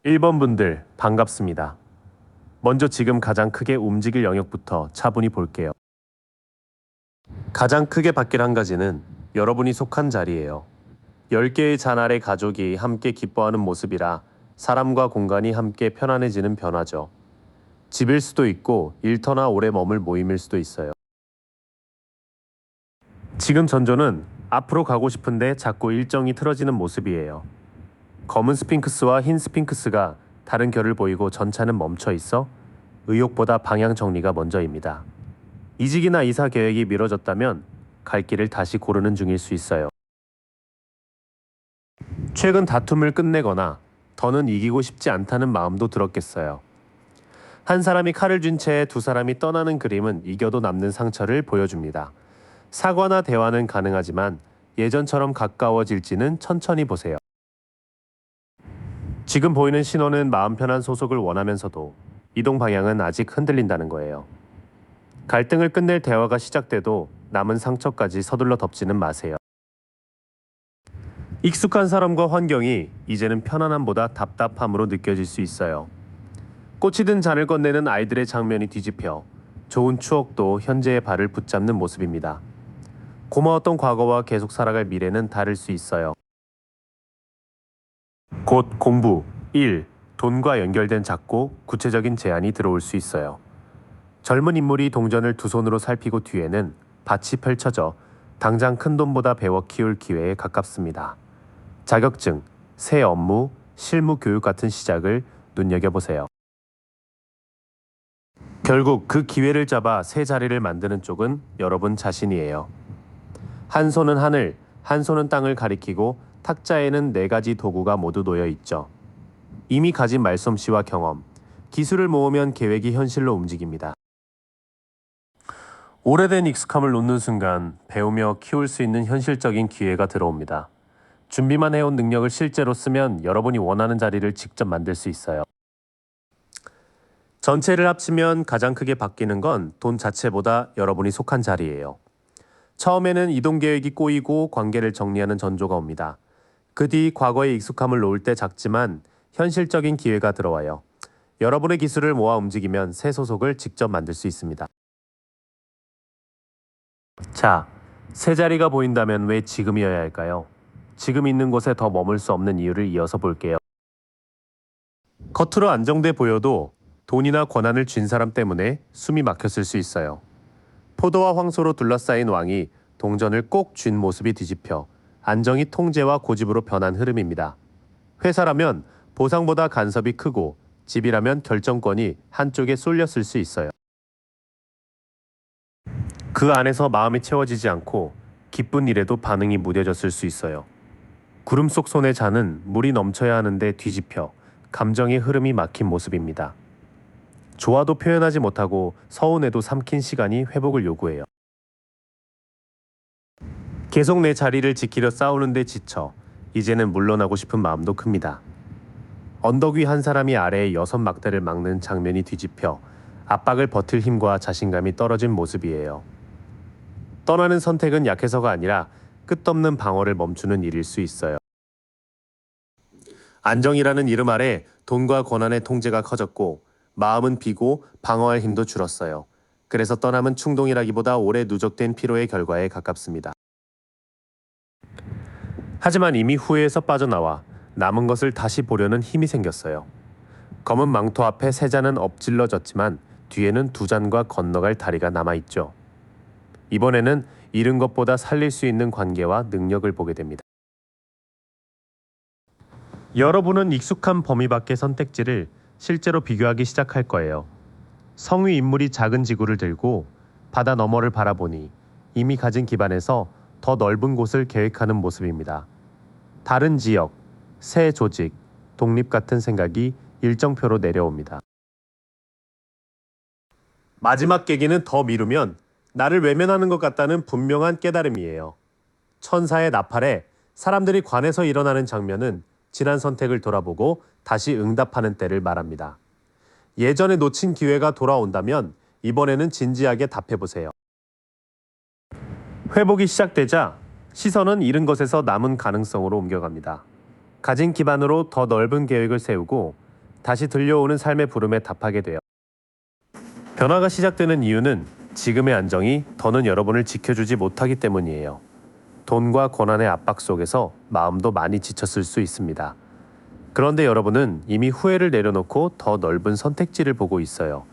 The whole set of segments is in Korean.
1번 분들 반갑습니다. 먼저 지금 가장 크게 움직일 영역부터 차분히 볼게요. 가장 크게 바뀔 한 가지는 여러분이 속한 자리예요. 10개의 잔 아래 가족이 함께 기뻐하는 모습이라 사람과 공간이 함께 편안해지는 변화죠. 집일 수도 있고 일터나 오래 머물 모임일 수도 있어요. 지금 전조는 앞으로 가고 싶은데 자꾸 일정이 틀어지는 모습이에요. 검은 스핑크스와 흰 스핑크스가 다른 결을 보이고 전차는 멈춰 있어 의욕보다 방향 정리가 먼저입니다. 이직이나 이사 계획이 미뤄졌다면 갈 길을 다시 고르는 중일 수 있어요. 최근 다툼을 끝내거나 더는 이기고 싶지 않다는 마음도 들었겠어요. 한 사람이 칼을 쥔 채 두 사람이 떠나는 그림은 이겨도 남는 상처를 보여줍니다. 사과나 대화는 가능하지만 예전처럼 가까워질지는 천천히 보세요. 지금 보이는 신호는 마음 편한 소속을 원하면서도 이동 방향은 아직 흔들린다는 거예요. 갈등을 끝낼 대화가 시작돼도 남은 상처까지 서둘러 덮지는 마세요. 익숙한 사람과 환경이 이제는 편안함보다 답답함으로 느껴질 수 있어요. 꽃이 든 잔을 건네는 아이들의 장면이 뒤집혀 좋은 추억도 현재의 발을 붙잡는 모습입니다. 고마웠던 과거와 계속 살아갈 미래는 다를 수 있어요. 곧 공부, 일, 돈과 연결된 작고 구체적인 제안이 들어올 수 있어요. 젊은 인물이 동전을 두 손으로 살피고 뒤에는 밭이 펼쳐져 당장 큰 돈보다 배워 키울 기회에 가깝습니다. 자격증, 새 업무, 실무 교육 같은 시작을 눈여겨보세요. 결국 그 기회를 잡아 새 자리를 만드는 쪽은 여러분 자신이에요. 한 손은 하늘, 한 손은 땅을 가리키고 탁자에는 4가지 도구가 모두 놓여 있죠. 이미 가진 말솜씨와 경험, 기술을 모으면 계획이 현실로 움직입니다. 오래된 익숙함을 놓는 순간 배우며 키울 수 있는 현실적인 기회가 들어옵니다. 준비만 해온 능력을 실제로 쓰면 여러분이 원하는 자리를 직접 만들 수 있어요. 전체를 합치면 가장 크게 바뀌는 건 돈 자체보다 여러분이 속한 자리예요. 처음에는 이동 계획이 꼬이고 관계를 정리하는 전조가 옵니다. 그 뒤 과거의 익숙함을 놓을 때 작지만 현실적인 기회가 들어와요. 여러분의 기술을 모아 움직이면 새 소속을 직접 만들 수 있습니다. 자, 새 자리가 보인다면 왜 지금이어야 할까요? 지금 있는 곳에 더 머물 수 없는 이유를 이어서 볼게요. 겉으로 안정돼 보여도 돈이나 권한을 쥔 사람 때문에 숨이 막혔을 수 있어요. 포도와 황소로 둘러싸인 왕이 동전을 꼭 쥔 모습이 뒤집혀 안정이 통제와 고집으로 변한 흐름입니다. 회사라면 보상보다 간섭이 크고 집이라면 결정권이 한쪽에 쏠렸을 수 있어요. 그 안에서 마음이 채워지지 않고 기쁜 일에도 반응이 무뎌졌을 수 있어요. 구름 속 손의 잔은 물이 넘쳐야 하는데 뒤집혀 감정의 흐름이 막힌 모습입니다. 좋아도 표현하지 못하고 서운해도 삼킨 시간이 회복을 요구해요. 계속 내 자리를 지키려 싸우는데 지쳐 이제는 물러나고 싶은 마음도 큽니다. 언덕 위 한 사람이 아래의 6막대를 막는 장면이 뒤집혀 압박을 버틸 힘과 자신감이 떨어진 모습이에요. 떠나는 선택은 약해서가 아니라 끝없는 방어를 멈추는 일일 수 있어요. 안정이라는 이름 아래 돈과 권한의 통제가 커졌고 마음은 비고 방어할 힘도 줄었어요. 그래서 떠남은 충동이라기보다 오래 누적된 피로의 결과에 가깝습니다. 하지만 이미 후회에서 빠져나와 남은 것을 다시 보려는 힘이 생겼어요. 검은 망토 앞에 세 잔은 엎질러졌지만 뒤에는 두 잔과 건너갈 다리가 남아있죠. 이번에는 잃은 것보다 살릴 수 있는 관계와 능력을 보게 됩니다. 여러분은 익숙한 범위 밖의 선택지를 실제로 비교하기 시작할 거예요. 성위 인물이 작은 지구를 들고 바다 너머를 바라보니 이미 가진 기반에서 더 넓은 곳을 계획하는 모습입니다. 다른 지역, 새 조직, 독립 같은 생각이 일정표로 내려옵니다. 마지막 계기는 더 미루면 나를 외면하는 것 같다는 분명한 깨달음이에요. 천사의 나팔에 사람들이 관에서 일어나는 장면은 지난 선택을 돌아보고 다시 응답하는 때를 말합니다. 예전에 놓친 기회가 돌아온다면 이번에는 진지하게 답해보세요. 회복이 시작되자 시선은 잃은 것에서 남은 가능성으로 옮겨갑니다. 가진 기반으로 더 넓은 계획을 세우고 다시 들려오는 삶의 부름에 답하게 돼요. 변화가 시작되는 이유는 지금의 안정이 더는 여러분을 지켜주지 못하기 때문이에요. 돈과 권한의 압박 속에서 마음도 많이 지쳤을 수 있습니다. 그런데 여러분은 이미 후회를 내려놓고 더 넓은 선택지를 보고 있어요.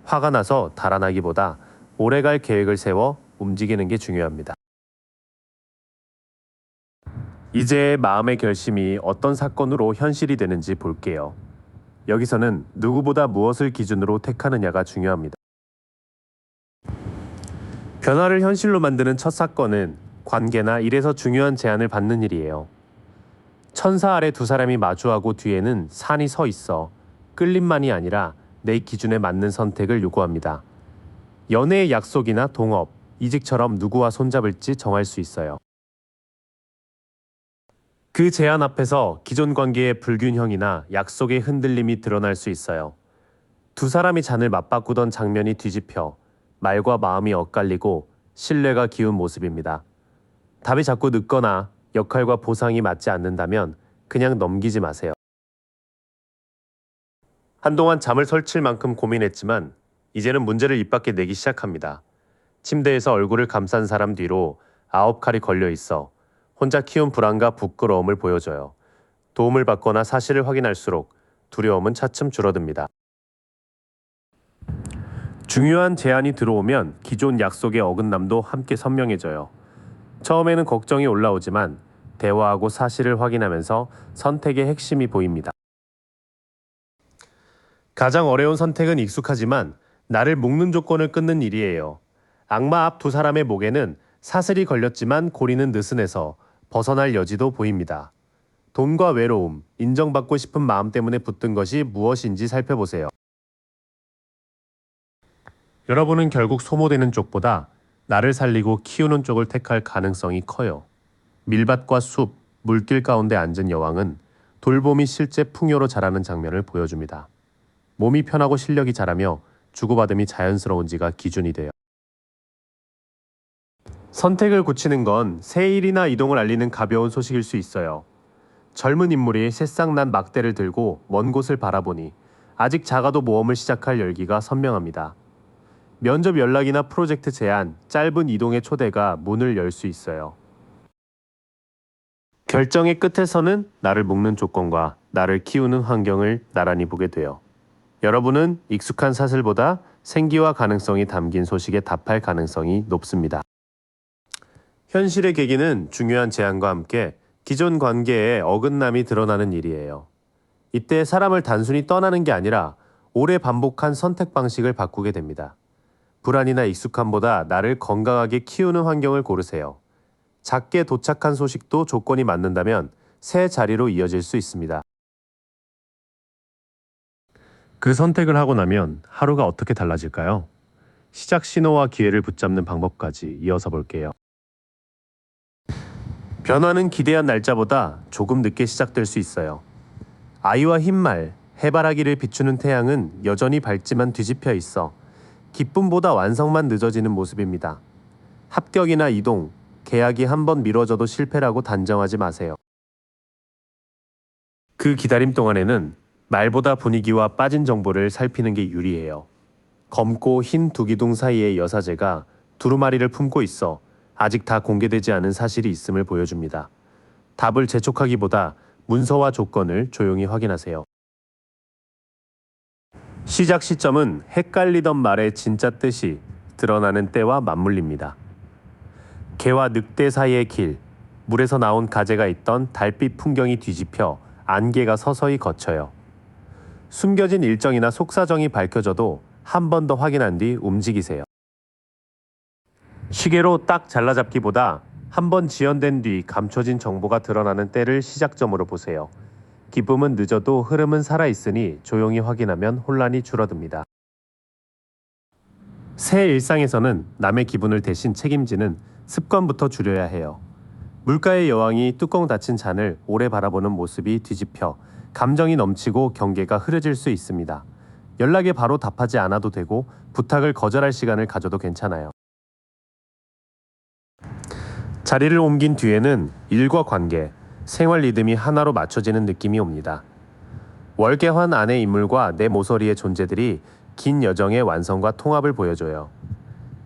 화가 나서 달아나기보다 오래갈 계획을 세워 움직이는 게 중요합니다. 이제 마음의 결심이 어떤 사건으로 현실이 되는지 볼게요. 여기서는 누구보다 무엇을 기준으로 택하느냐가 중요합니다. 변화를 현실로 만드는 첫 사건은 관계나 일에서 중요한 제안을 받는 일이에요. 천사 아래 두 사람이 마주하고 뒤에는 산이 서 있어 끌림만이 아니라 내 기준에 맞는 선택을 요구합니다. 연애의 약속이나 동업, 이직처럼 누구와 손잡을지 정할 수 있어요. 그 제안 앞에서 기존 관계의 불균형이나 약속의 흔들림이 드러날 수 있어요. 두 사람이 잔을 맞바꾸던 장면이 뒤집혀 말과 마음이 엇갈리고 신뢰가 기운 모습입니다. 답이 자꾸 늦거나 역할과 보상이 맞지 않는다면 그냥 넘기지 마세요. 한동안 잠을 설칠 만큼 고민했지만 이제는 문제를 입 밖에 내기 시작합니다. 침대에서 얼굴을 감싼 사람 뒤로 9칼이 걸려 있어 혼자 키운 불안과 부끄러움을 보여줘요. 도움을 받거나 사실을 확인할수록 두려움은 차츰 줄어듭니다. 중요한 제안이 들어오면 기존 약속의 어긋남도 함께 선명해져요. 처음에는 걱정이 올라오지만 대화하고 사실을 확인하면서 선택의 핵심이 보입니다. 가장 어려운 선택은 익숙하지만 나를 묶는 조건을 끊는 일이에요. 악마 앞 두 사람의 목에는 사슬이 걸렸지만 고리는 느슨해서 벗어날 여지도 보입니다. 돈과 외로움, 인정받고 싶은 마음 때문에 붙든 것이 무엇인지 살펴보세요. 여러분은 결국 소모되는 쪽보다 나를 살리고 키우는 쪽을 택할 가능성이 커요. 밀밭과 숲, 물길 가운데 앉은 여왕은 돌봄이 실제 풍요로 자라는 장면을 보여줍니다. 몸이 편하고 실력이 자라며 주고받음이 자연스러운지가 기준이 돼요. 선택을 굳히는 건 새일이나 이동을 알리는 가벼운 소식일 수 있어요. 젊은 인물이 새싹난 막대를 들고 먼 곳을 바라보니 아직 작아도 모험을 시작할 열기가 선명합니다. 면접 연락이나 프로젝트 제안, 짧은 이동의 초대가 문을 열 수 있어요. 결정의 끝에서는 나를 묶는 조건과 나를 키우는 환경을 나란히 보게 돼요. 여러분은 익숙한 사슬보다 생기와 가능성이 담긴 소식에 답할 가능성이 높습니다. 현실의 계기는 중요한 제안과 함께 기존 관계에 어긋남이 드러나는 일이에요. 이때 사람을 단순히 떠나는 게 아니라 오래 반복한 선택 방식을 바꾸게 됩니다. 불안이나 익숙함보다 나를 건강하게 키우는 환경을 고르세요. 작게 도착한 소식도 조건이 맞는다면 새 자리로 이어질 수 있습니다. 그 선택을 하고 나면 하루가 어떻게 달라질까요? 시작 신호와 기회를 붙잡는 방법까지 이어서 볼게요. 변화는 기대한 날짜보다 조금 늦게 시작될 수 있어요. 아이와 흰말, 해바라기를 비추는 태양은 여전히 밝지만 뒤집혀 있어 기쁨보다 완성만 늦어지는 모습입니다. 합격이나 이동, 계약이 한 번 미뤄져도 실패라고 단정하지 마세요. 그 기다림 동안에는 말보다 분위기와 빠진 정보를 살피는 게 유리해요. 검고 흰 두기둥 사이의 여사제가 두루마리를 품고 있어 아직 다 공개되지 않은 사실이 있음을 보여줍니다. 답을 재촉하기보다 문서와 조건을 조용히 확인하세요. 시작 시점은 헷갈리던 말의 진짜 뜻이 드러나는 때와 맞물립니다. 개와 늑대 사이의 길, 물에서 나온 가재가 있던 달빛 풍경이 뒤집혀 안개가 서서히 걷혀요. 숨겨진 일정이나 속사정이 밝혀져도 한 번 더 확인한 뒤 움직이세요. 시계로 딱 잘라잡기보다 한 번 지연된 뒤 감춰진 정보가 드러나는 때를 시작점으로 보세요. 기쁨은 늦어도 흐름은 살아있으니 조용히 확인하면 혼란이 줄어듭니다. 새 일상에서는 남의 기분을 대신 책임지는 습관부터 줄여야 해요. 물가의 여왕이 뚜껑 닫힌 잔을 오래 바라보는 모습이 뒤집혀 감정이 넘치고 경계가 흐려질 수 있습니다. 연락에 바로 답하지 않아도 되고 부탁을 거절할 시간을 가져도 괜찮아요. 자리를 옮긴 뒤에는 일과 관계, 생활 리듬이 하나로 맞춰지는 느낌이 옵니다. 월계환 안의 인물과 내 모서리의 존재들이 긴 여정의 완성과 통합을 보여줘요.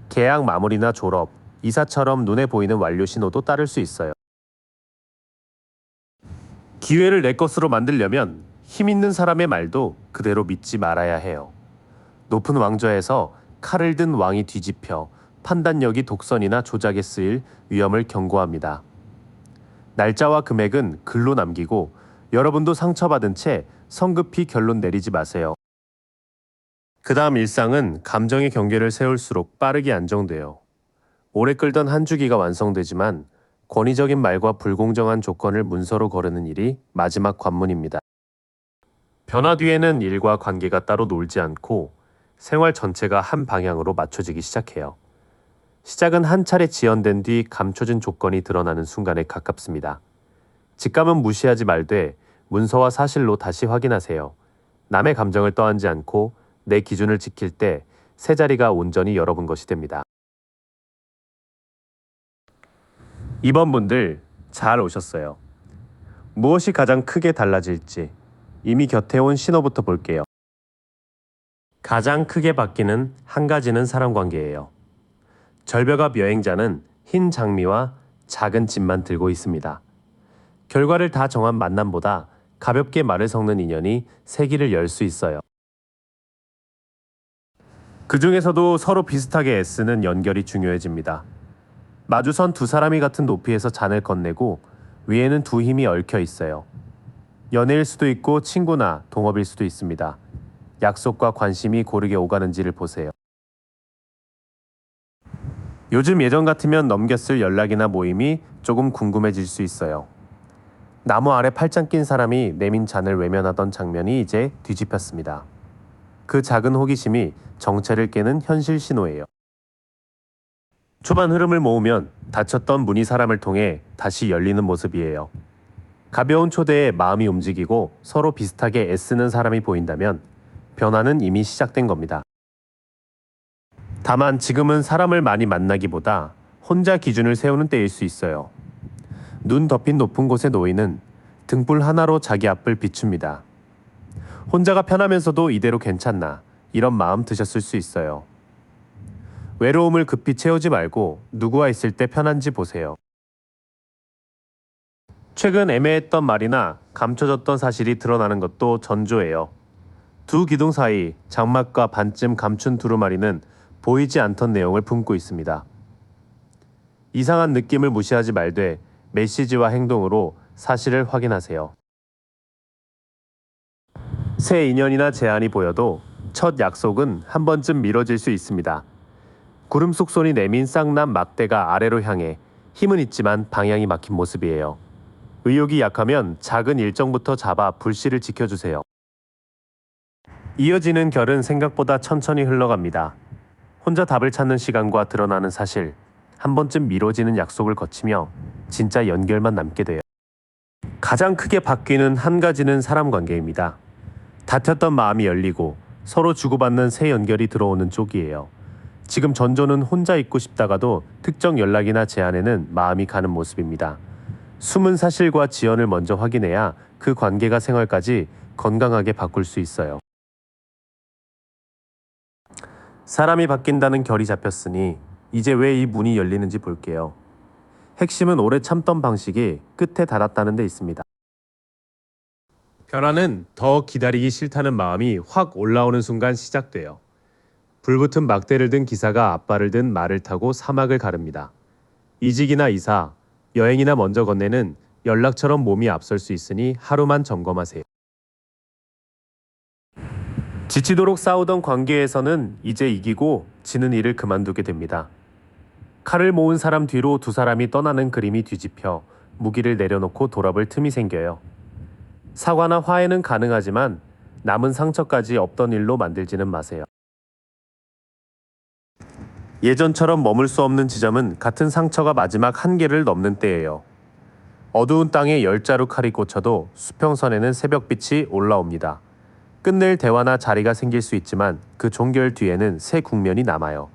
계약 마무리나 졸업, 이사처럼 눈에 보이는 완료 신호도 따를 수 있어요. 기회를 내 것으로 만들려면 힘 있는 사람의 말도 그대로 믿지 말아야 해요. 높은 왕좌에서 칼을 든 왕이 뒤집혀 판단력이 독선이나 조작에 쓰일 위험을 경고합니다. 날짜와 금액은 글로 남기고 여러분도 상처받은 채 성급히 결론 내리지 마세요. 그 다음 일상은 감정의 경계를 세울수록 빠르게 안정돼요. 오래 끌던 한 주기가 완성되지만 권위적인 말과 불공정한 조건을 문서로 거르는 일이 마지막 관문입니다. 변화 뒤에는 일과 관계가 따로 놀지 않고 생활 전체가 한 방향으로 맞춰지기 시작해요. 시작은 한 차례 지연된 뒤 감춰진 조건이 드러나는 순간에 가깝습니다. 직감은 무시하지 말되 문서와 사실로 다시 확인하세요. 남의 감정을 떠안지 않고 내 기준을 지킬 때 새 자리가 온전히 여러분 것이 됩니다. 이번 분들 잘 오셨어요. 무엇이 가장 크게 달라질지 이미 곁에 온 신호부터 볼게요. 가장 크게 바뀌는 한 가지는 사람 관계예요. 절벽 여행자는 흰 장미와 작은 짐만 들고 있습니다. 결과를 다 정한 만남보다 가볍게 말을 섞는 인연이 새 길을 열 수 있어요. 그 중에서도 서로 비슷하게 애쓰는 연결이 중요해집니다. 마주선 두 사람이 같은 높이에서 잔을 건네고 위에는 두 힘이 얽혀 있어요. 연애일 수도 있고 친구나 동업일 수도 있습니다. 약속과 관심이 고르게 오가는지를 보세요. 요즘 예전 같으면 넘겼을 연락이나 모임이 조금 궁금해질 수 있어요. 나무 아래 팔짱 낀 사람이 내민 잔을 외면하던 장면이 이제 뒤집혔습니다. 그 작은 호기심이 정체를 깨는 현실 신호예요. 초반 흐름을 모으면 닫혔던 문이 사람을 통해 다시 열리는 모습이에요. 가벼운 초대에 마음이 움직이고 서로 비슷하게 애쓰는 사람이 보인다면 변화는 이미 시작된 겁니다. 다만 지금은 사람을 많이 만나기보다 혼자 기준을 세우는 때일 수 있어요. 눈 덮인 높은 곳에 놓이는 등불 하나로 자기 앞을 비춥니다. 혼자가 편하면서도 이대로 괜찮나 이런 마음 드셨을 수 있어요. 외로움을 급히 채우지 말고 누구와 있을 때 편한지 보세요. 최근 애매했던 말이나 감춰졌던 사실이 드러나는 것도 전조예요. 두 기둥 사이 장막과 반쯤 감춘 두루마리는 보이지 않던 내용을 품고 있습니다. 이상한 느낌을 무시하지 말되 메시지와 행동으로 사실을 확인하세요. 새 인연이나 제안이 보여도 첫 약속은 한 번쯤 미뤄질 수 있습니다. 구름 속 손이 내민 쌍남 막대가 아래로 향해 힘은 있지만 방향이 막힌 모습이에요. 의욕이 약하면 작은 일정부터 잡아 불씨를 지켜주세요. 이어지는 결은 생각보다 천천히 흘러갑니다. 혼자 답을 찾는 시간과 드러나는 사실, 한 번쯤 미뤄지는 약속을 거치며 진짜 연결만 남게 돼요. 가장 크게 바뀌는 한 가지는 사람 관계입니다. 다퉜던 마음이 열리고 서로 주고받는 새 연결이 들어오는 쪽이에요. 지금 전조는 혼자 있고 싶다가도 특정 연락이나 제안에는 마음이 가는 모습입니다. 숨은 사실과 지연을 먼저 확인해야 그 관계가 생활까지 건강하게 바꿀 수 있어요. 사람이 바뀐다는 결이 잡혔으니 이제 왜 이 문이 열리는지 볼게요. 핵심은 오래 참던 방식이 끝에 닿았다는 데 있습니다. 변화는 더 기다리기 싫다는 마음이 확 올라오는 순간 시작돼요. 불붙은 막대를 든 기사가 앞발을 든 말을 타고 사막을 가릅니다. 이직이나 이사, 여행이나 먼저 건네는 연락처럼 몸이 앞설 수 있으니 하루만 점검하세요. 지치도록 싸우던 관계에서는 이제 이기고 지는 일을 그만두게 됩니다. 칼을 모은 사람 뒤로 두 사람이 떠나는 그림이 뒤집혀 무기를 내려놓고 돌아볼 틈이 생겨요. 사과나 화해는 가능하지만 남은 상처까지 없던 일로 만들지는 마세요. 예전처럼 머물 수 없는 지점은 같은 상처가 마지막 한계를 넘는 때예요. 어두운 땅에 열자루 칼이 꽂혀도 수평선에는 새벽빛이 올라옵니다. 끝낼 대화나 자리가 생길 수 있지만 그 종결 뒤에는 새 국면이 남아요.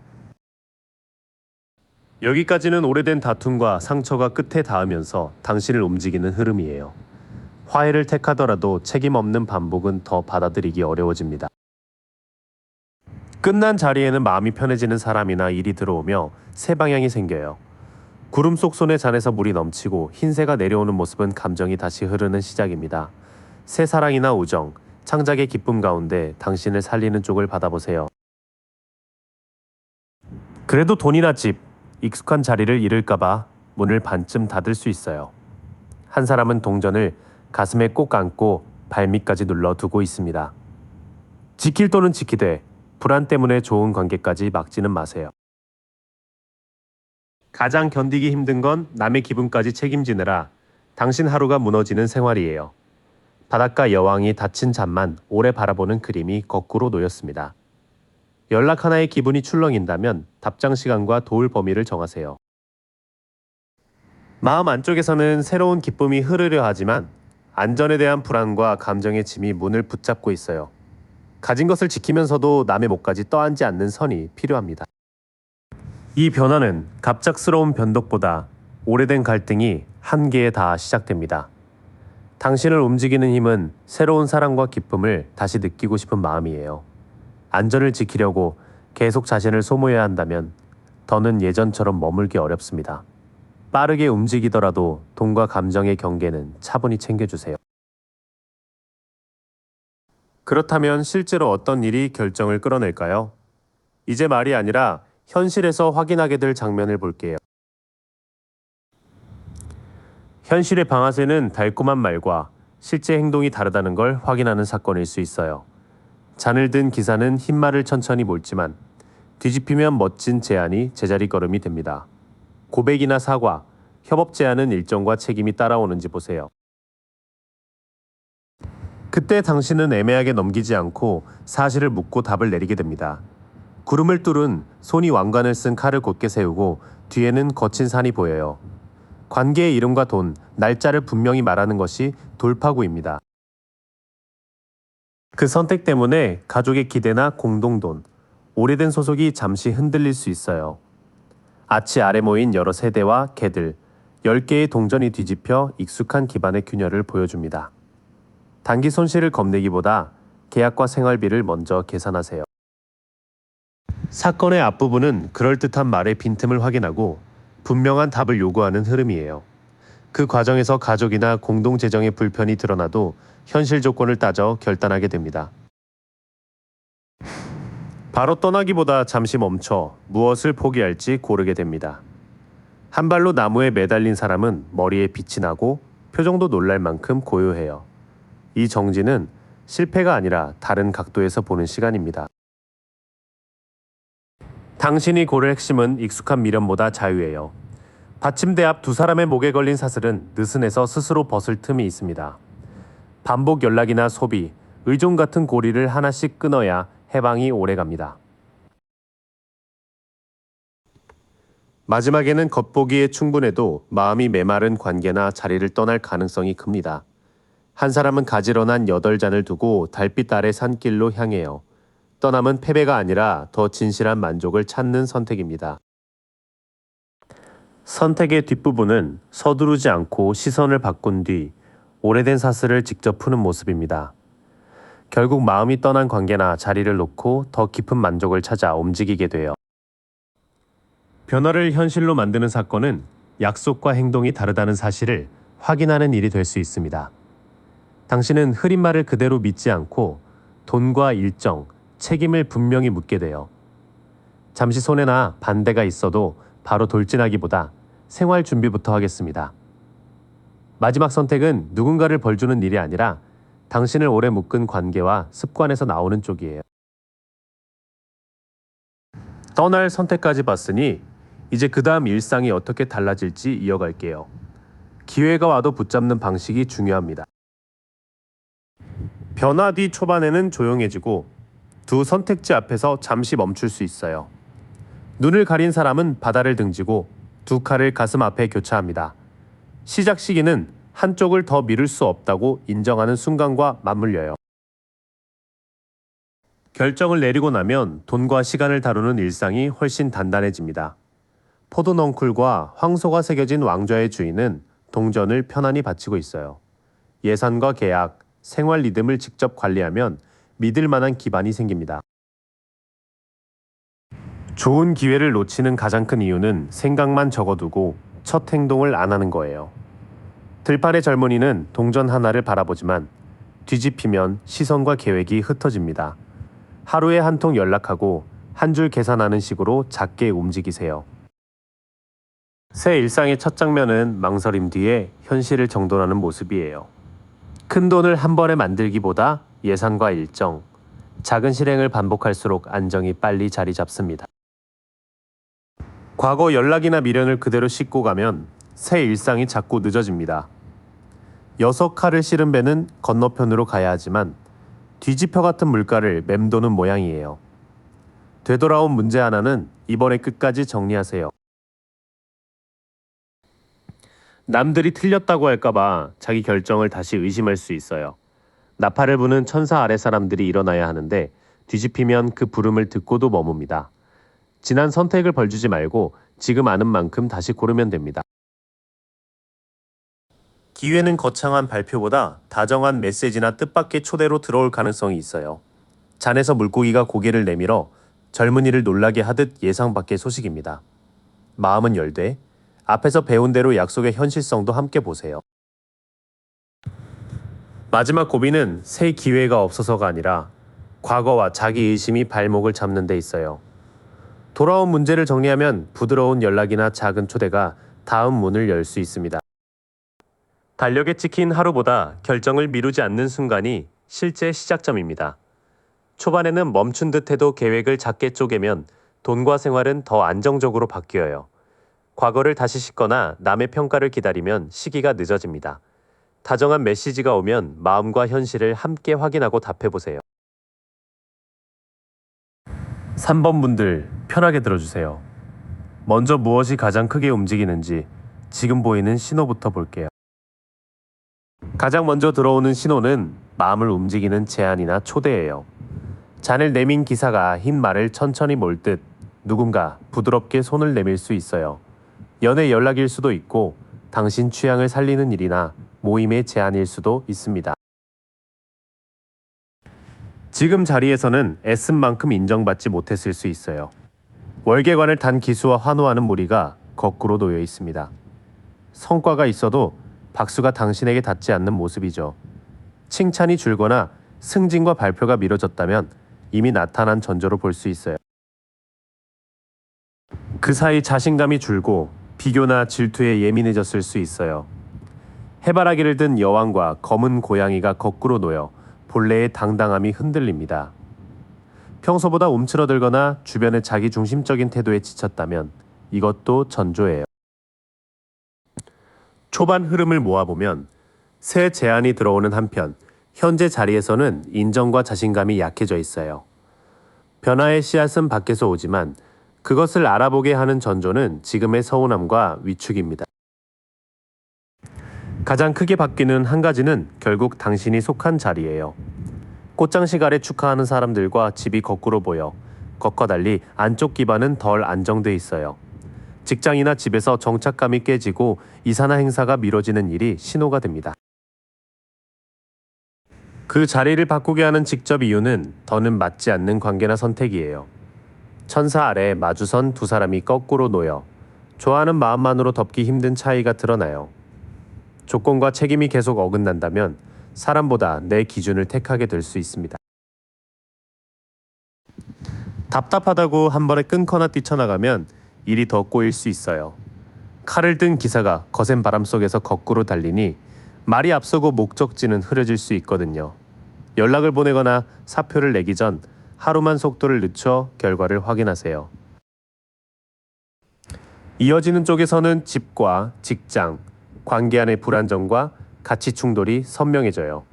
여기까지는 오래된 다툼과 상처가 끝에 닿으면서 당신을 움직이는 흐름이에요. 화해를 택하더라도 책임 없는 반복은 더 받아들이기 어려워집니다. 끝난 자리에는 마음이 편해지는 사람이나 일이 들어오며 새 방향이 생겨요. 구름 속 손에 잔에서 물이 넘치고 흰새가 내려오는 모습은 감정이 다시 흐르는 시작입니다. 새 사랑이나 우정, 창작의 기쁨 가운데 당신을 살리는 쪽을 받아보세요. 그래도 돈이나 집, 익숙한 자리를 잃을까봐 문을 반쯤 닫을 수 있어요. 한 사람은 동전을 가슴에 꼭 안고 발밑까지 눌러두고 있습니다. 지킬 돈은 지키되 불안 때문에 좋은 관계까지 막지는 마세요. 가장 견디기 힘든 건 남의 기분까지 책임지느라 당신 하루가 무너지는 생활이에요. 바닷가 여왕이 닫힌 잠만 오래 바라보는 그림이 거꾸로 놓였습니다. 연락 하나에 기분이 출렁인다면 답장 시간과 도울 범위를 정하세요. 마음 안쪽에서는 새로운 기쁨이 흐르려 하지만 안전에 대한 불안과 감정의 짐이 문을 붙잡고 있어요. 가진 것을 지키면서도 남의 몫까지 떠안지 않는 선이 필요합니다. 이 변화는 갑작스러운 변덕보다 오래된 갈등이 한계에 닿아 시작됩니다. 당신을 움직이는 힘은 새로운 사랑과 기쁨을 다시 느끼고 싶은 마음이에요. 안전을 지키려고 계속 자신을 소모해야 한다면 더는 예전처럼 머물기 어렵습니다. 빠르게 움직이더라도 돈과 감정의 경계는 차분히 챙겨주세요. 그렇다면 실제로 어떤 일이 결정을 끌어낼까요? 이제 말이 아니라 현실에서 확인하게 될 장면을 볼게요. 현실의 방아쇠는 달콤한 말과 실제 행동이 다르다는 걸 확인하는 사건일 수 있어요. 잔을 든 기사는 흰말을 천천히 몰지만 뒤집히면 멋진 제안이 제자리걸음이 됩니다. 고백이나 사과, 협업 제안은 일정과 책임이 따라오는지 보세요. 그때 당신은 애매하게 넘기지 않고 사실을 묻고 답을 내리게 됩니다. 구름을 뚫은 손이 왕관을 쓴 칼을 곧게 세우고 뒤에는 거친 산이 보여요. 관계의 이름과 돈, 날짜를 분명히 말하는 것이 돌파구입니다. 그 선택 때문에 가족의 기대나 공동돈, 오래된 소속이 잠시 흔들릴 수 있어요. 아치 아래 모인 여러 세대와 개들, 10개의 동전이 뒤집혀 익숙한 기반의 균열을 보여줍니다. 단기 손실을 겁내기보다 계약과 생활비를 먼저 계산하세요. 사건의 앞부분은 그럴듯한 말의 빈틈을 확인하고 분명한 답을 요구하는 흐름이에요. 그 과정에서 가족이나 공동재정의 불편이 드러나도 현실 조건을 따져 결단하게 됩니다. 바로 떠나기보다 잠시 멈춰 무엇을 포기할지 고르게 됩니다. 한 발로 나무에 매달린 사람은 머리에 빛이 나고 표정도 놀랄 만큼 고요해요. 이 정지는 실패가 아니라 다른 각도에서 보는 시간입니다. 당신이 고를 핵심은 익숙한 미련보다 자유예요. 받침대 앞 두 사람의 목에 걸린 사슬은 느슨해서 스스로 벗을 틈이 있습니다. 반복 연락이나 소비, 의존 같은 고리를 하나씩 끊어야 해방이 오래갑니다. 마지막에는 겉보기에 충분해도 마음이 메마른 관계나 자리를 떠날 가능성이 큽니다. 한 사람은 가지런한 8잔을 두고 달빛 아래 산길로 향해요. 떠남은 패배가 아니라 더 진실한 만족을 찾는 선택입니다. 선택의 뒷부분은 서두르지 않고 시선을 바꾼 뒤 오래된 사슬을 직접 푸는 모습입니다. 결국 마음이 떠난 관계나 자리를 놓고 더 깊은 만족을 찾아 움직이게 돼요. 변화를 현실로 만드는 사건은 약속과 행동이 다르다는 사실을 확인하는 일이 될 수 있습니다. 당신은 흐린 말을 그대로 믿지 않고 돈과 일정, 책임을 분명히 묻게 돼요. 잠시 손해나 반대가 있어도 바로 돌진하기보다 생활 준비부터 하겠습니다. 마지막 선택은 누군가를 벌주는 일이 아니라 당신을 오래 묶은 관계와 습관에서 나오는 쪽이에요. 떠날 선택까지 봤으니 이제 그 다음 일상이 어떻게 달라질지 이어갈게요. 기회가 와도 붙잡는 방식이 중요합니다. 변화 뒤 초반에는 조용해지고 두 선택지 앞에서 잠시 멈출 수 있어요. 눈을 가린 사람은 바다를 등지고 두 칼을 가슴 앞에 교차합니다. 시작 시기는 한쪽을 더 미룰 수 없다고 인정하는 순간과 맞물려요. 결정을 내리고 나면 돈과 시간을 다루는 일상이 훨씬 단단해집니다. 포도넝쿨과 황소가 새겨진 왕좌의 주인은 동전을 편안히 바치고 있어요. 예산과 계약, 생활 리듬을 직접 관리하면 믿을 만한 기반이 생깁니다. 좋은 기회를 놓치는 가장 큰 이유는 생각만 적어두고 첫 행동을 안 하는 거예요. 들판의 젊은이는 동전 하나를 바라보지만 뒤집히면 시선과 계획이 흩어집니다. 하루에 한 통 연락하고 한 줄 계산하는 식으로 작게 움직이세요. 새 일상의 첫 장면은 망설임 뒤에 현실을 정돈하는 모습이에요. 큰 돈을 한 번에 만들기보다 예산과 일정, 작은 실행을 반복할수록 안정이 빨리 자리 잡습니다. 과거 연락이나 미련을 그대로 싣고 가면 새 일상이 자꾸 늦어집니다. 6칼을 실은 배는 건너편으로 가야 하지만 뒤집혀 같은 물가를 맴도는 모양이에요. 되돌아온 문제 하나는 이번에 끝까지 정리하세요. 남들이 틀렸다고 할까봐 자기 결정을 다시 의심할 수 있어요. 나팔을 부는 천사 아래 사람들이 일어나야 하는데 뒤집히면 그 부름을 듣고도 머뭅니다. 지난 선택을 벌주지 말고 지금 아는 만큼 다시 고르면 됩니다. 기회는 거창한 발표보다 다정한 메시지나 뜻밖의 초대로 들어올 가능성이 있어요. 잔에서 물고기가 고개를 내밀어 젊은이를 놀라게 하듯 예상 밖의 소식입니다. 마음은 열되 앞에서 배운 대로 약속의 현실성도 함께 보세요. 마지막 고비는 새 기회가 없어서가 아니라 과거와 자기 의심이 발목을 잡는 데 있어요. 돌아온 문제를 정리하면 부드러운 연락이나 작은 초대가 다음 문을 열 수 있습니다. 달력에 찍힌 하루보다 결정을 미루지 않는 순간이 실제 시작점입니다. 초반에는 멈춘 듯 해도 계획을 작게 쪼개면 돈과 생활은 더 안정적으로 바뀌어요. 과거를 다시 싣거나 남의 평가를 기다리면 시기가 늦어집니다. 다정한 메시지가 오면 마음과 현실을 함께 확인하고 답해보세요. 3번 분들 편하게 들어주세요. 먼저 무엇이 가장 크게 움직이는지 지금 보이는 신호부터 볼게요. 가장 먼저 들어오는 신호는 마음을 움직이는 제안이나 초대예요. 잔을 내민 기사가 흰 말을 천천히 몰 듯 누군가 부드럽게 손을 내밀 수 있어요. 연애 연락일 수도 있고 당신 취향을 살리는 일이나 모임의 제안일 수도 있습니다. 지금 자리에서는 애쓴 만큼 인정받지 못했을 수 있어요. 월계관을 단 기수와 환호하는 무리가 거꾸로 놓여 있습니다. 성과가 있어도 박수가 당신에게 닿지 않는 모습이죠. 칭찬이 줄거나 승진과 발표가 미뤄졌다면 이미 나타난 전조로 볼 수 있어요. 그 사이 자신감이 줄고 비교나 질투에 예민해졌을 수 있어요. 해바라기를 든 여왕과 검은 고양이가 거꾸로 놓여 본래의 당당함이 흔들립니다. 평소보다 움츠러들거나 주변의 자기중심적인 태도에 지쳤다면 이것도 전조예요. 초반 흐름을 모아보면 새 제안이 들어오는 한편 현재 자리에서는 인정과 자신감이 약해져 있어요. 변화의 씨앗은 밖에서 오지만 그것을 알아보게 하는 전조는 지금의 서운함과 위축입니다. 가장 크게 바뀌는 한 가지는 결국 당신이 속한 자리예요. 꽃장식 아래 축하하는 사람들과 집이 거꾸로 보여 겉과 달리 안쪽 기반은 덜 안정돼 있어요. 직장이나 집에서 정착감이 깨지고 이사나 행사가 미뤄지는 일이 신호가 됩니다. 그 자리를 바꾸게 하는 직접 이유는 더는 맞지 않는 관계나 선택이에요. 천사 아래 마주선 두 사람이 거꾸로 놓여 좋아하는 마음만으로 덮기 힘든 차이가 드러나요. 조건과 책임이 계속 어긋난다면 사람보다 내 기준을 택하게 될 수 있습니다. 답답하다고 한 번에 끊거나 뛰쳐나가면 일이 더 꼬일 수 있어요. 칼을 든 기사가 거센 바람 속에서 거꾸로 달리니 말이 앞서고 목적지는 흐려질 수 있거든요. 연락을 보내거나 사표를 내기 전 하루만 속도를 늦춰 결과를 확인하세요. 이어지는 쪽에서는 집과 직장, 관계 안의 불안정과 가치 충돌이 선명해져요.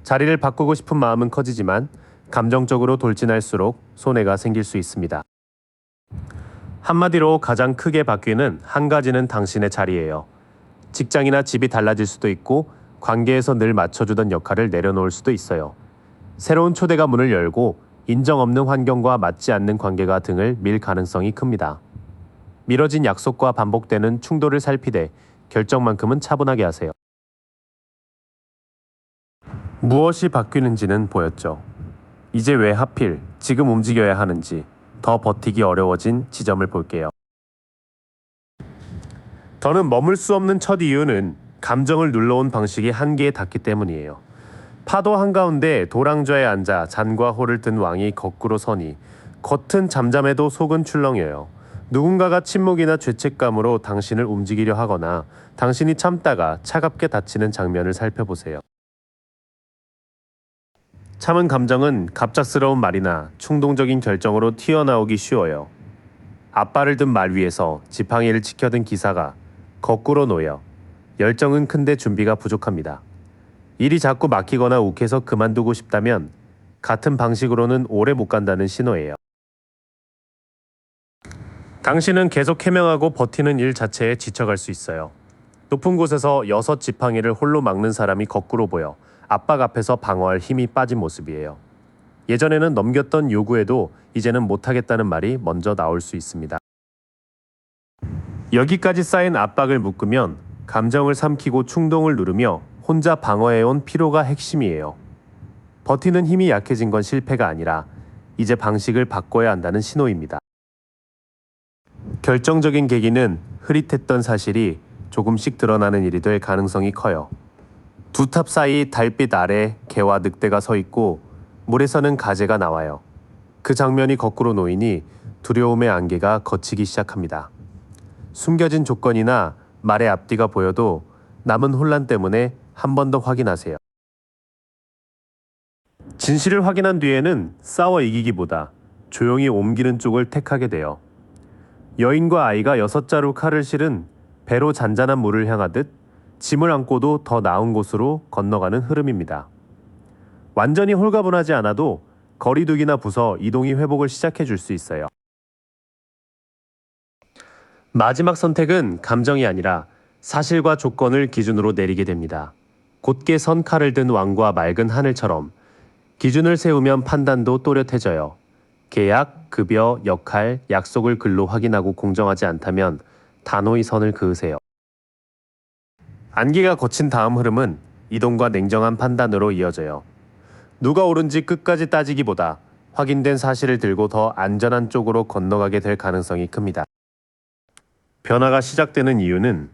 자리를 바꾸고 싶은 마음은 커지지만 감정적으로 돌진할수록 손해가 생길 수 있습니다. 한마디로 가장 크게 바뀌는 한 가지는 당신의 자리예요. 직장이나 집이 달라질 수도 있고 관계에서 늘 맞춰주던 역할을 내려놓을 수도 있어요. 새로운 초대가 문을 열고 인정 없는 환경과 맞지 않는 관계가 등을 밀 가능성이 큽니다. 미뤄진 약속과 반복되는 충돌을 살피되 결정만큼은 차분하게 하세요. 무엇이 바뀌는지는 보였죠. 이제 왜 하필 지금 움직여야 하는지 더 버티기 어려워진 지점을 볼게요. 더는 머물 수 없는 첫 이유는 감정을 눌러온 방식이 한계에 닿기 때문이에요. 파도 한가운데 도랑좌에 앉아 잔과 호를 든 왕이 거꾸로 서니 겉은 잠잠해도 속은 출렁여요. 누군가가 침묵이나 죄책감으로 당신을 움직이려 하거나 당신이 참다가 차갑게 다치는 장면을 살펴보세요. 참은 감정은 갑작스러운 말이나 충동적인 결정으로 튀어나오기 쉬워요. 앞발을 든 말 위에서 지팡이를 지켜든 기사가 거꾸로 놓여 열정은 큰데 준비가 부족합니다. 일이 자꾸 막히거나 욱해서 그만두고 싶다면 같은 방식으로는 오래 못 간다는 신호예요. 당신은 계속 해명하고 버티는 일 자체에 지쳐갈 수 있어요. 높은 곳에서 6지팡이를 홀로 막는 사람이 거꾸로 보여 압박 앞에서 방어할 힘이 빠진 모습이에요. 예전에는 넘겼던 요구에도 이제는 못하겠다는 말이 먼저 나올 수 있습니다. 여기까지 쌓인 압박을 묶으면 감정을 삼키고 충동을 누르며 혼자 방어해온 피로가 핵심이에요. 버티는 힘이 약해진 건 실패가 아니라 이제 방식을 바꿔야 한다는 신호입니다. 결정적인 계기는 흐릿했던 사실이 조금씩 드러나는 일이 될 가능성이 커요. 두 탑 사이 달빛 아래 개와 늑대가 서 있고 물에서는 가재가 나와요. 그 장면이 거꾸로 놓이니 두려움의 안개가 걷히기 시작합니다. 숨겨진 조건이나 말의 앞뒤가 보여도 남은 혼란 때문에 한 번 더 확인하세요. 진실을 확인한 뒤에는 싸워 이기기보다 조용히 옮기는 쪽을 택하게 돼요. 여인과 아이가 6자루 칼을 실은 배로 잔잔한 물을 향하듯 짐을 안고도 더 나은 곳으로 건너가는 흐름입니다. 완전히 홀가분하지 않아도 거리두기나 부서 이동이 회복을 시작해 줄 수 있어요. 마지막 선택은 감정이 아니라 사실과 조건을 기준으로 내리게 됩니다. 곧게 선 칼을 든 왕과 맑은 하늘처럼 기준을 세우면 판단도 또렷해져요. 계약, 급여, 역할, 약속을 글로 확인하고 공정하지 않다면 단호히 선을 그으세요. 안개가 걷힌 다음 흐름은 이동과 냉정한 판단으로 이어져요. 누가 옳은지 끝까지 따지기보다 확인된 사실을 들고 더 안전한 쪽으로 건너가게 될 가능성이 큽니다. 변화가 시작되는 이유는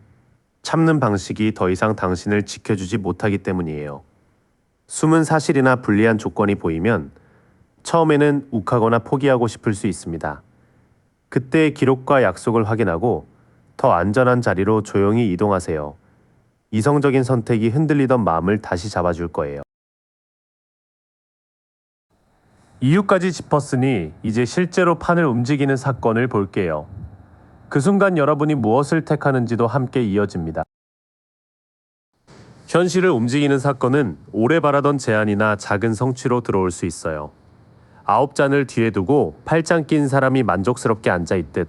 참는 방식이 더 이상 당신을 지켜주지 못하기 때문이에요. 숨은 사실이나 불리한 조건이 보이면 처음에는 욱하거나 포기하고 싶을 수 있습니다. 그때의 기록과 약속을 확인하고 더 안전한 자리로 조용히 이동하세요. 이성적인 선택이 흔들리던 마음을 다시 잡아줄 거예요. 이유까지 짚었으니 이제 실제로 판을 움직이는 사건을 볼게요. 그 순간 여러분이 무엇을 택하는지도 함께 이어집니다. 현실을 움직이는 사건은 오래 바라던 제안이나 작은 성취로 들어올 수 있어요. 9잔을 뒤에 두고 8잔 낀 사람이 만족스럽게 앉아있듯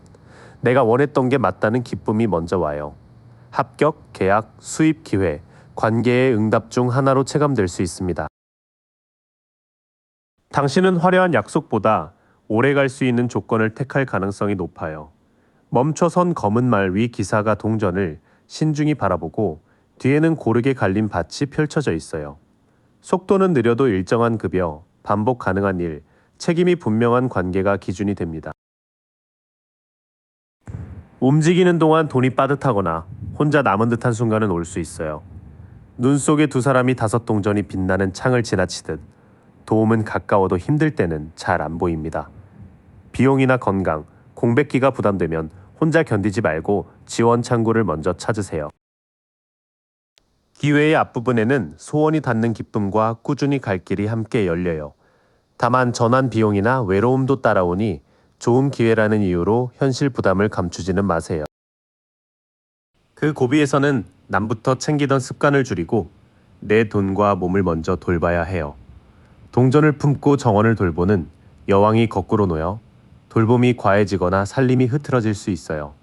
내가 원했던 게 맞다는 기쁨이 먼저 와요. 합격, 계약, 수입 기회, 관계의 응답 중 하나로 체감될 수 있습니다. 당신은 화려한 약속보다 오래 갈 수 있는 조건을 택할 가능성이 높아요. 멈춰선 검은 말 위 기사가 동전을 신중히 바라보고 뒤에는 고르게 갈린 밭이 펼쳐져 있어요. 속도는 느려도 일정한 급여, 반복 가능한 일, 책임이 분명한 관계가 기준이 됩니다. 움직이는 동안 돈이 빠듯하거나 혼자 남은 듯한 순간은 올 수 있어요. 눈 속에 두 사람이 5동전이 빛나는 창을 지나치듯 도움은 가까워도 힘들 때는 잘 안 보입니다. 비용이나 건강, 공백기가 부담되면 혼자 견디지 말고 지원 창구를 먼저 찾으세요. 기회의 앞부분에는 소원이 닿는 기쁨과 꾸준히 갈 길이 함께 열려요. 다만 전환 비용이나 외로움도 따라오니 좋은 기회라는 이유로 현실 부담을 감추지는 마세요. 그 고비에서는 남부터 챙기던 습관을 줄이고 내 돈과 몸을 먼저 돌봐야 해요. 동전을 품고 정원을 돌보는 여왕이 거꾸로 놓여 돌봄이 과해지거나 살림이 흐트러질 수 있어요.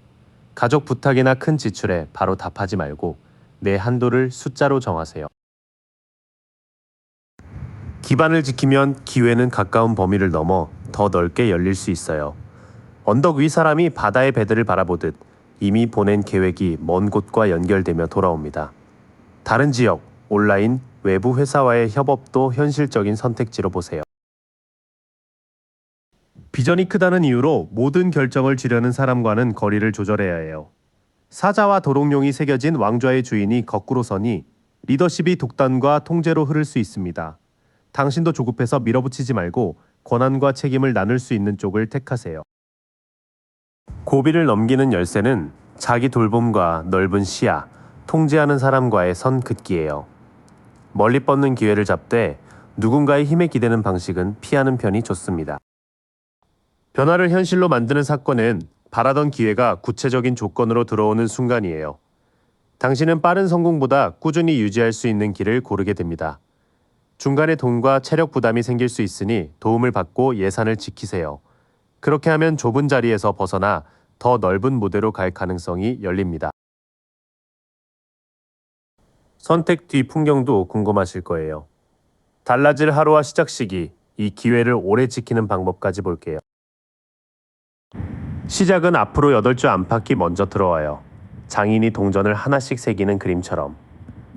가족 부탁이나 큰 지출에 바로 답하지 말고 내 한도를 숫자로 정하세요. 기반을 지키면 기회는 가까운 범위를 넘어 더 넓게 열릴 수 있어요. 언덕 위 사람이 바다의 배들을 바라보듯 이미 보낸 계획이 먼 곳과 연결되며 돌아옵니다. 다른 지역, 온라인, 외부 회사와의 협업도 현실적인 선택지로 보세요. 비전이 크다는 이유로 모든 결정을 지려는 사람과는 거리를 조절해야 해요. 사자와 도롱뇽이 새겨진 왕좌의 주인이 거꾸로 서니 리더십이 독단과 통제로 흐를 수 있습니다. 당신도 조급해서 밀어붙이지 말고 권한과 책임을 나눌 수 있는 쪽을 택하세요. 고비를 넘기는 열쇠는 자기 돌봄과 넓은 시야, 통제하는 사람과의 선 긋기예요. 멀리 뻗는 기회를 잡되 누군가의 힘에 기대는 방식은 피하는 편이 좋습니다. 변화를 현실로 만드는 사건은 바라던 기회가 구체적인 조건으로 들어오는 순간이에요. 당신은 빠른 성공보다 꾸준히 유지할 수 있는 길을 고르게 됩니다. 중간에 돈과 체력 부담이 생길 수 있으니 도움을 받고 예산을 지키세요. 그렇게 하면 좁은 자리에서 벗어나 더 넓은 무대로 갈 가능성이 열립니다. 선택 뒤 풍경도 궁금하실 거예요. 달라질 하루와 시작 시기, 이 기회를 오래 지키는 방법까지 볼게요. 시작은 앞으로 8줄 안팎이 먼저 들어와요. 장인이 동전을 하나씩 새기는 그림처럼.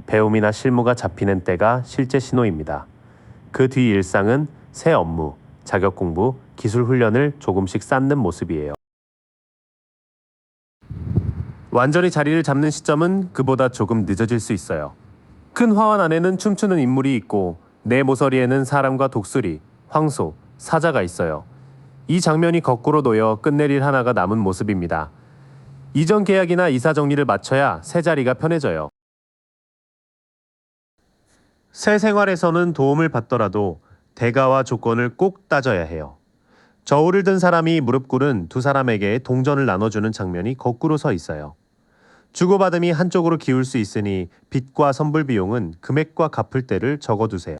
배움이나 실무가 잡히는 때가 실제 신호입니다. 그 뒤 일상은 새 업무, 자격 공부, 기술 훈련을 조금씩 쌓는 모습이에요. 완전히 자리를 잡는 시점은 그보다 조금 늦어질 수 있어요. 큰 화환 안에는 춤추는 인물이 있고 내 모서리에는 사람과 독수리, 황소, 사자가 있어요. 이 장면이 거꾸로 놓여 끝낼 일 하나가 남은 모습입니다. 이전 계약이나 이사 정리를 마쳐야 새 자리가 편해져요. 새 생활에서는 도움을 받더라도 대가와 조건을 꼭 따져야 해요. 저울을 든 사람이 무릎 꿇은 두 사람에게 동전을 나눠주는 장면이 거꾸로 서 있어요. 주고받음이 한쪽으로 기울 수 있으니 빚과 선불 비용은 금액과 갚을 때를 적어두세요.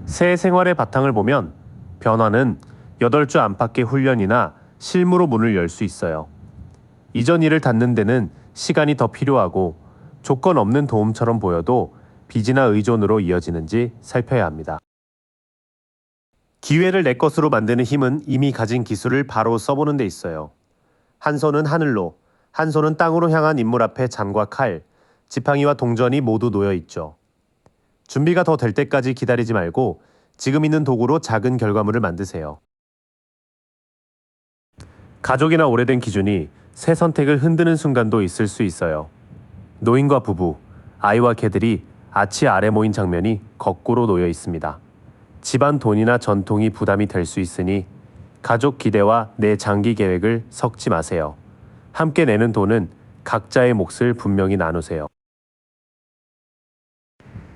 새 생활의 바탕을 보면 변화는 8주 안팎의 훈련이나 실무로 문을 열 수 있어요. 이전 일을 닫는 데는 시간이 더 필요하고 조건 없는 도움처럼 보여도 빚이나 의존으로 이어지는지 살펴야 합니다. 기회를 내 것으로 만드는 힘은 이미 가진 기술을 바로 써보는 데 있어요. 한 손은 하늘로, 한 손은 땅으로 향한 인물 앞에 잔과 칼, 지팡이와 동전이 모두 놓여 있죠. 준비가 더 될 때까지 기다리지 말고 지금 있는 도구로 작은 결과물을 만드세요. 가족이나 오래된 기준이 새 선택을 흔드는 순간도 있을 수 있어요. 노인과 부부, 아이와 개들이 아치 아래 모인 장면이 거꾸로 놓여 있습니다. 집안 돈이나 전통이 부담이 될 수 있으니 가족 기대와 내 장기 계획을 섞지 마세요. 함께 내는 돈은 각자의 몫을 분명히 나누세요.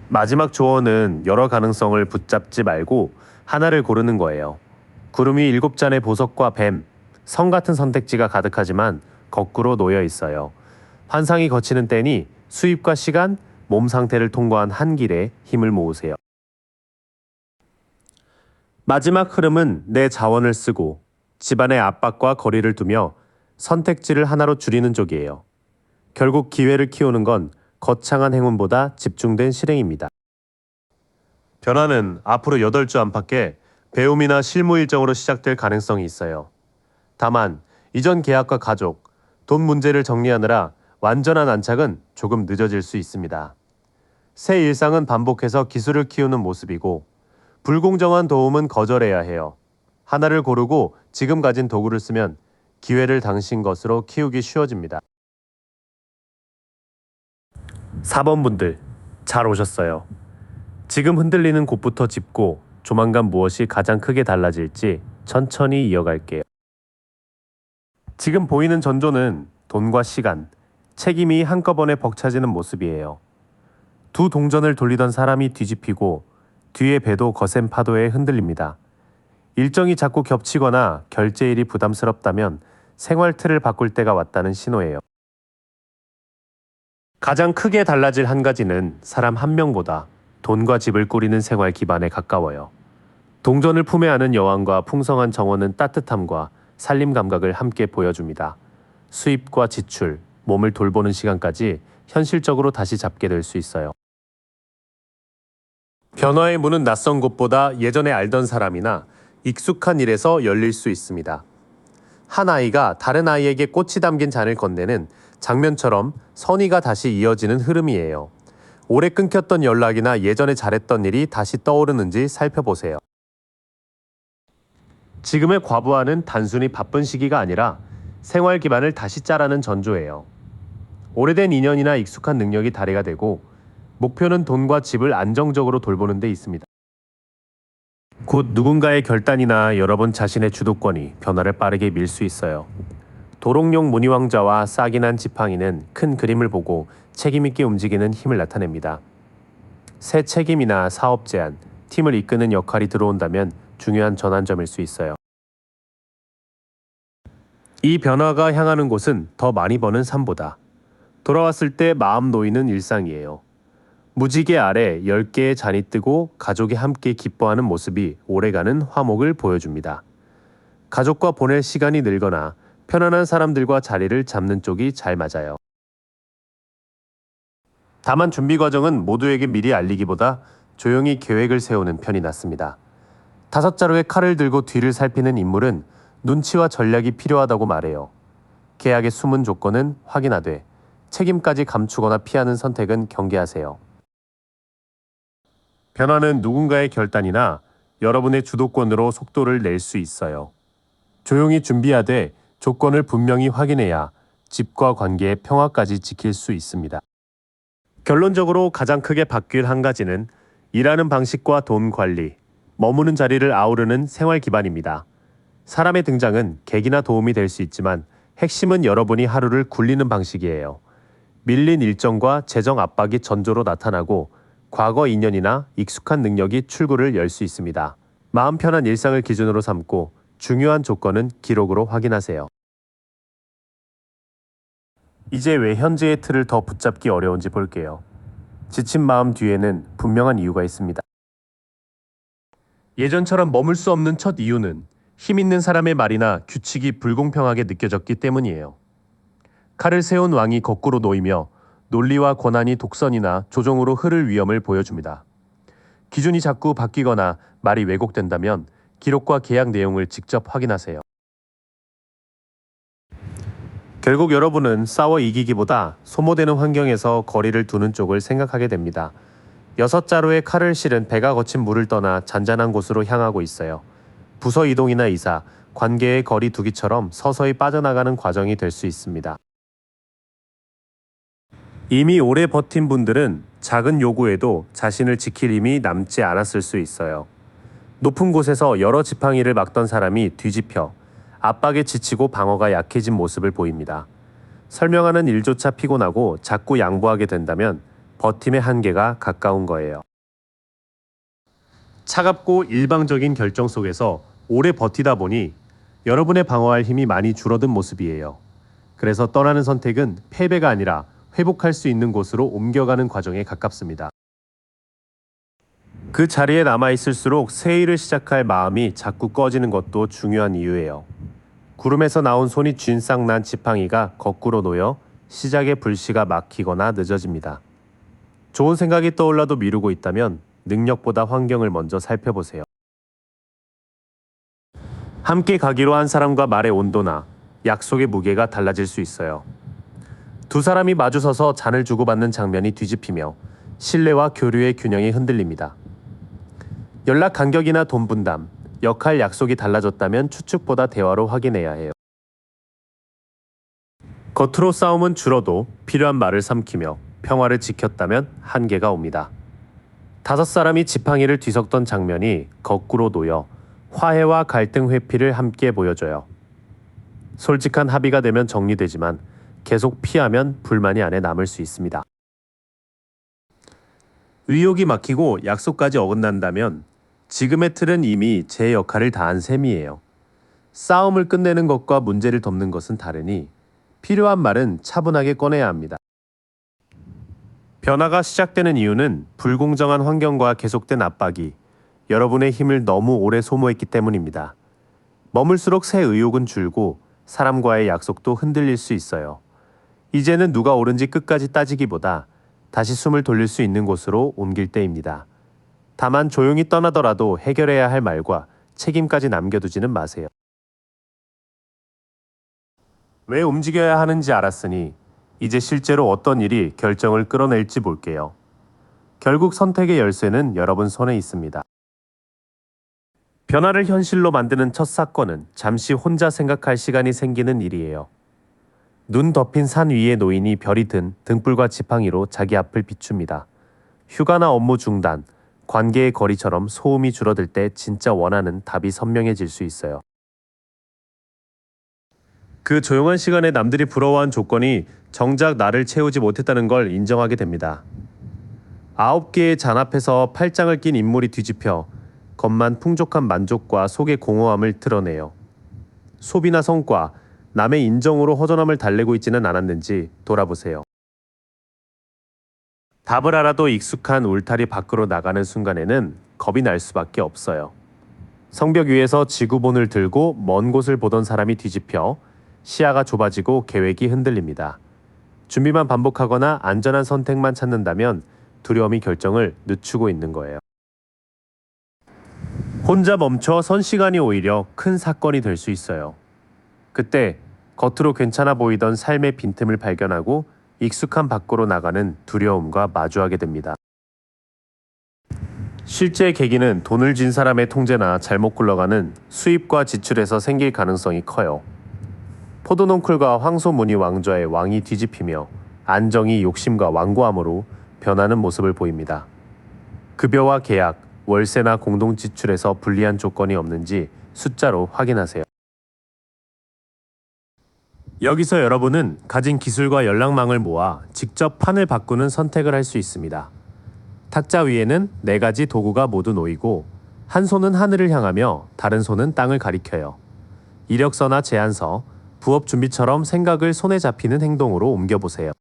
마지막 조언은 여러 가능성을 붙잡지 말고 하나를 고르는 거예요. 구름이 7잔의 보석과 뱀, 성 같은 선택지가 가득하지만 거꾸로 놓여 있어요. 환상이 거치는 때니 수입과 시간, 몸 상태를 통과한 한 길에 힘을 모으세요. 마지막 흐름은 내 자원을 쓰고 집안의 압박과 거리를 두며 선택지를 하나로 줄이는 쪽이에요. 결국 기회를 키우는 건 거창한 행운보다 집중된 실행입니다. 변화는 앞으로 8주 안팎에 배움이나 실무 일정으로 시작될 가능성이 있어요. 다만 이전 계약과 가족, 돈 문제를 정리하느라 완전한 안착은 조금 늦어질 수 있습니다. 새 일상은 반복해서 기술을 키우는 모습이고 불공정한 도움은 거절해야 해요. 하나를 고르고 지금 가진 도구를 쓰면 기회를 당신 것으로 키우기 쉬워집니다. 4번 분들, 잘 오셨어요. 지금 흔들리는 곳부터 짚고 조만간 무엇이 가장 크게 달라질지 천천히 이어갈게요. 지금 보이는 전조는 돈과 시간, 책임이 한꺼번에 벅차지는 모습이에요. 두 동전을 돌리던 사람이 뒤집히고 뒤의 배도 거센 파도에 흔들립니다. 일정이 자꾸 겹치거나 결제일이 부담스럽다면 생활 틀을 바꿀 때가 왔다는 신호예요. 가장 크게 달라질 한 가지는 사람 한 명보다 돈과 집을 꾸리는 생활 기반에 가까워요. 동전을 품에 안은 여왕과 풍성한 정원은 따뜻함과 살림 감각을 함께 보여줍니다. 수입과 지출, 몸을 돌보는 시간까지 현실적으로 다시 잡게 될 수 있어요. 변화의 문은 낯선 곳보다 예전에 알던 사람이나 익숙한 일에서 열릴 수 있습니다. 한 아이가 다른 아이에게 꽃이 담긴 잔을 건네는 장면처럼 선의가 다시 이어지는 흐름이에요. 오래 끊겼던 연락이나 예전에 잘했던 일이 다시 떠오르는지 살펴보세요. 지금의 과부하는 단순히 바쁜 시기가 아니라 생활 기반을 다시 짜라는 전조예요. 오래된 인연이나 익숙한 능력이 다리가 되고 목표는 돈과 집을 안정적으로 돌보는 데 있습니다. 곧 누군가의 결단이나 여러분 자신의 주도권이 변화를 빠르게 밀 수 있어요. 도롱뇽 무늬왕자와 싹이 난 지팡이는 큰 그림을 보고 책임있게 움직이는 힘을 나타냅니다. 새 책임이나 사업 제안, 팀을 이끄는 역할이 들어온다면 중요한 전환점일 수 있어요. 이 변화가 향하는 곳은 더 많이 버는 삶보다 돌아왔을 때 마음 놓이는 일상이에요. 무지개 아래 10개의 잔이 뜨고 가족이 함께 기뻐하는 모습이 오래가는 화목을 보여줍니다. 가족과 보낼 시간이 늘거나 편안한 사람들과 자리를 잡는 쪽이 잘 맞아요. 다만 준비 과정은 모두에게 미리 알리기보다 조용히 계획을 세우는 편이 낫습니다. 5자루의 칼을 들고 뒤를 살피는 인물은 눈치와 전략이 필요하다고 말해요. 계약의 숨은 조건은 확인하되 책임까지 감추거나 피하는 선택은 경계하세요. 변화는 누군가의 결단이나 여러분의 주도권으로 속도를 낼 수 있어요. 조용히 준비하되 조건을 분명히 확인해야 집과 관계의 평화까지 지킬 수 있습니다. 결론적으로 가장 크게 바뀔 한 가지는 일하는 방식과 돈 관리, 머무는 자리를 아우르는 생활 기반입니다. 사람의 등장은 계기나 도움이 될 수 있지만 핵심은 여러분이 하루를 굴리는 방식이에요. 밀린 일정과 재정 압박이 전조로 나타나고 과거 인연이나 익숙한 능력이 출구를 열 수 있습니다. 마음 편한 일상을 기준으로 삼고 중요한 조건은 기록으로 확인하세요. 이제 왜 현재의 틀을 더 붙잡기 어려운지 볼게요. 지친 마음 뒤에는 분명한 이유가 있습니다. 예전처럼 머물 수 없는 첫 이유는 힘 있는 사람의 말이나 규칙이 불공평하게 느껴졌기 때문이에요. 칼을 세운 왕이 거꾸로 놓이며 논리와 권한이 독선이나 조종으로 흐를 위험을 보여줍니다. 기준이 자꾸 바뀌거나 말이 왜곡된다면 기록과 계약 내용을 직접 확인하세요. 결국 여러분은 싸워 이기기보다 소모되는 환경에서 거리를 두는 쪽을 생각하게 됩니다. 6자루의 칼을 실은 배가 거친 물을 떠나 잔잔한 곳으로 향하고 있어요. 부서 이동이나 이사, 관계의 거리 두기처럼 서서히 빠져나가는 과정이 될 수 있습니다. 이미 오래 버틴 분들은 작은 요구에도 자신을 지킬 힘이 남지 않았을 수 있어요. 높은 곳에서 여러 지팡이를 막던 사람이 뒤집혀 압박에 지치고 방어가 약해진 모습을 보입니다. 설명하는 일조차 피곤하고 자꾸 양보하게 된다면 버팀의 한계가 가까운 거예요. 차갑고 일방적인 결정 속에서 오래 버티다 보니 여러분의 방어할 힘이 많이 줄어든 모습이에요. 그래서 떠나는 선택은 패배가 아니라 회복할 수 있는 곳으로 옮겨가는 과정에 가깝습니다. 그 자리에 남아있을수록 새 일을 시작할 마음이 자꾸 꺼지는 것도 중요한 이유예요. 구름에서 나온 손이 쥔싹 난 지팡이가 거꾸로 놓여 시작의 불씨가 막히거나 늦어집니다. 좋은 생각이 떠올라도 미루고 있다면 능력보다 환경을 먼저 살펴보세요. 함께 가기로 한 사람과 말의 온도나 약속의 무게가 달라질 수 있어요. 두 사람이 마주서서 잔을 주고받는 장면이 뒤집히며 신뢰와 교류의 균형이 흔들립니다. 연락 간격이나 돈 분담, 역할 약속이 달라졌다면 추측보다 대화로 확인해야 해요. 겉으로 싸움은 줄어도 필요한 말을 삼키며 평화를 지켰다면 한계가 옵니다. 5사람이 지팡이를 뒤섞던 장면이 거꾸로 놓여 화해와 갈등 회피를 함께 보여줘요. 솔직한 합의가 되면 정리되지만 계속 피하면 불만이 안에 남을 수 있습니다. 의욕이 막히고 약속까지 어긋난다면 지금의 틀은 이미 제 역할을 다한 셈이에요. 싸움을 끝내는 것과 문제를 덮는 것은 다르니 필요한 말은 차분하게 꺼내야 합니다. 변화가 시작되는 이유는 불공정한 환경과 계속된 압박이 여러분의 힘을 너무 오래 소모했기 때문입니다. 머물수록 새 의욕은 줄고 사람과의 약속도 흔들릴 수 있어요. 이제는 누가 옳은지 끝까지 따지기보다 다시 숨을 돌릴 수 있는 곳으로 옮길 때입니다. 다만 조용히 떠나더라도 해결해야 할 말과 책임까지 남겨두지는 마세요. 왜 움직여야 하는지 알았으니 이제 실제로 어떤 일이 결정을 끌어낼지 볼게요. 결국 선택의 열쇠는 여러분 손에 있습니다. 변화를 현실로 만드는 첫 사건은 잠시 혼자 생각할 시간이 생기는 일이에요. 눈 덮인 산 위에 노인이 별이 든 등불과 지팡이로 자기 앞을 비춥니다. 휴가나 업무 중단, 관계의 거리처럼 소음이 줄어들 때 진짜 원하는 답이 선명해질 수 있어요. 그 조용한 시간에 남들이 부러워한 조건이 정작 나를 채우지 못했다는 걸 인정하게 됩니다. 9개의 잔 앞에서 팔짱을 낀 인물이 뒤집혀 겉만 풍족한 만족과 속의 공허함을 드러내요. 소비나 성과, 남의 인정으로 허전함을 달래고 있지는 않았는지 돌아보세요. 답을 알아도 익숙한 울타리 밖으로 나가는 순간에는 겁이 날 수밖에 없어요. 성벽 위에서 지구본을 들고 먼 곳을 보던 사람이 뒤집혀 시야가 좁아지고 계획이 흔들립니다. 준비만 반복하거나 안전한 선택만 찾는다면 두려움이 결정을 늦추고 있는 거예요. 혼자 멈춰 선 시간이 오히려 큰 사건이 될 수 있어요. 그때 겉으로 괜찮아 보이던 삶의 빈틈을 발견하고 익숙한 밖으로 나가는 두려움과 마주하게 됩니다. 실제 계기는 돈을 쥔 사람의 통제나 잘못 굴러가는 수입과 지출에서 생길 가능성이 커요. 포도농쿨과 황소무늬 왕좌의 왕이 뒤집히며 안정이 욕심과 완고함으로 변하는 모습을 보입니다. 급여와 계약, 월세나 공동지출에서 불리한 조건이 없는지 숫자로 확인하세요. 여기서 여러분은 가진 기술과 연락망을 모아 직접 판을 바꾸는 선택을 할 수 있습니다. 탁자 위에는 4가지 도구가 모두 놓이고 한 손은 하늘을 향하며 다른 손은 땅을 가리켜요. 이력서나 제안서, 부업 준비처럼 생각을 손에 잡히는 행동으로 옮겨보세요.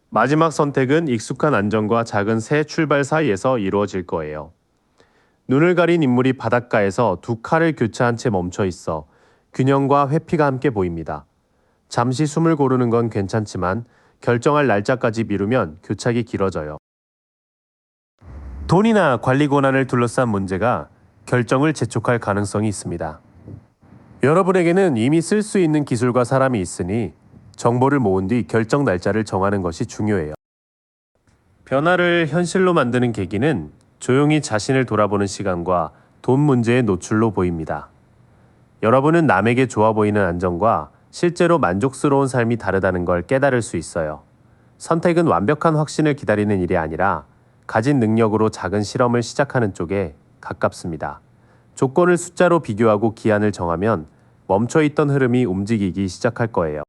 마지막 선택은 익숙한 안정과 작은 새 출발 사이에서 이루어질 거예요. 눈을 가린 인물이 바닷가에서 두 칼을 교차한 채 멈춰 있어 균형과 회피가 함께 보입니다. 잠시 숨을 고르는 건 괜찮지만 결정할 날짜까지 미루면 교착이 길어져요. 돈이나 관리 권한을 둘러싼 문제가 결정을 재촉할 가능성이 있습니다. 여러분에게는 이미 쓸 수 있는 기술과 사람이 있으니 정보를 모은 뒤 결정 날짜를 정하는 것이 중요해요. 변화를 현실로 만드는 계기는 조용히 자신을 돌아보는 시간과 돈 문제의 노출로 보입니다. 여러분은 남에게 좋아 보이는 안정과 실제로 만족스러운 삶이 다르다는 걸 깨달을 수 있어요. 선택은 완벽한 확신을 기다리는 일이 아니라 가진 능력으로 작은 실험을 시작하는 쪽에 가깝습니다. 조건을 숫자로 비교하고 기한을 정하면 멈춰있던 흐름이 움직이기 시작할 거예요.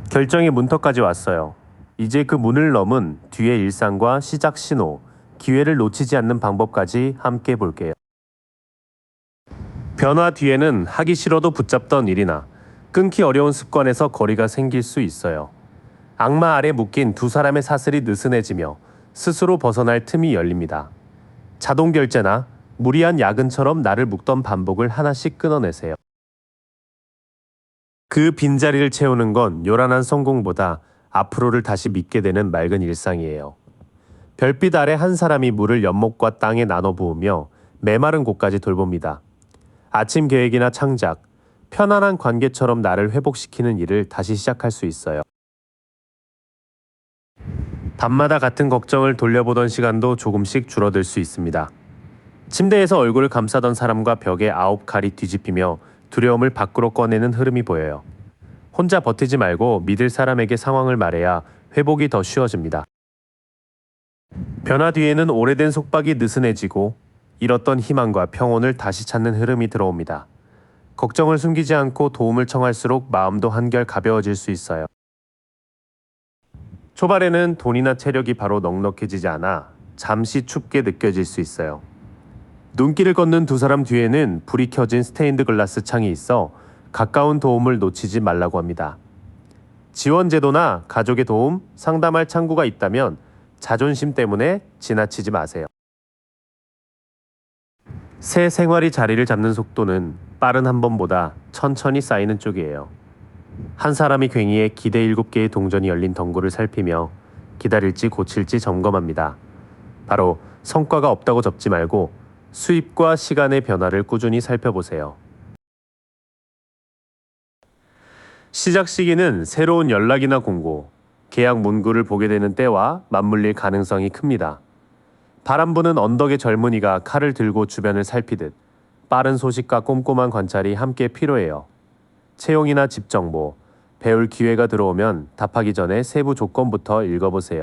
결정의 문턱까지 왔어요. 이제 그 문을 넘은 뒤의 일상과 시작 신호, 기회를 놓치지 않는 방법까지 함께 볼게요. 변화 뒤에는 하기 싫어도 붙잡던 일이나 끊기 어려운 습관에서 거리가 생길 수 있어요. 악마 아래 묶인 두 사람의 사슬이 느슨해지며 스스로 벗어날 틈이 열립니다. 자동 결제나 무리한 야근처럼 나를 묶던 반복을 하나씩 끊어내세요. 그 빈자리를 채우는 건 요란한 성공보다 앞으로를 다시 믿게 되는 맑은 일상이에요. 별빛 아래 한 사람이 물을 연못과 땅에 나눠 부으며 메마른 곳까지 돌봅니다. 아침 계획이나 창작, 편안한 관계처럼 나를 회복시키는 일을 다시 시작할 수 있어요. 밤마다 같은 걱정을 돌려보던 시간도 조금씩 줄어들 수 있습니다. 침대에서 얼굴을 감싸던 사람과 벽에 9칼이 뒤집히며 두려움을 밖으로 꺼내는 흐름이 보여요. 혼자 버티지 말고 믿을 사람에게 상황을 말해야 회복이 더 쉬워집니다. 변화 뒤에는 오래된 속박이 느슨해지고 잃었던 희망과 평온을 다시 찾는 흐름이 들어옵니다. 걱정을 숨기지 않고 도움을 청할수록 마음도 한결 가벼워질 수 있어요. 초반에는 돈이나 체력이 바로 넉넉해지지 않아 잠시 춥게 느껴질 수 있어요. 눈길을 걷는 두 사람 뒤에는 불이 켜진 스테인드 글라스 창이 있어 가까운 도움을 놓치지 말라고 합니다. 지원 제도나 가족의 도움, 상담할 창구가 있다면 자존심 때문에 지나치지 마세요. 새 생활이 자리를 잡는 속도는 빠른 한 번보다 천천히 쌓이는 쪽이에요. 한 사람이 괭이에 기대 7개의 동전이 열린 덩굴을 살피며 기다릴지 고칠지 점검합니다. 바로 성과가 없다고 접지 말고 수입과 시간의 변화를 꾸준히 살펴보세요. 시작 시기는 새로운 연락이나 공고, 계약 문구를 보게 되는 때와 맞물릴 가능성이 큽니다. 바람 부는 언덕의 젊은이가 칼을 들고 주변을 살피듯 빠른 소식과 꼼꼼한 관찰이 함께 필요해요. 채용이나 집 정보, 배울 기회가 들어오면 답하기 전에 세부 조건부터 읽어보세요.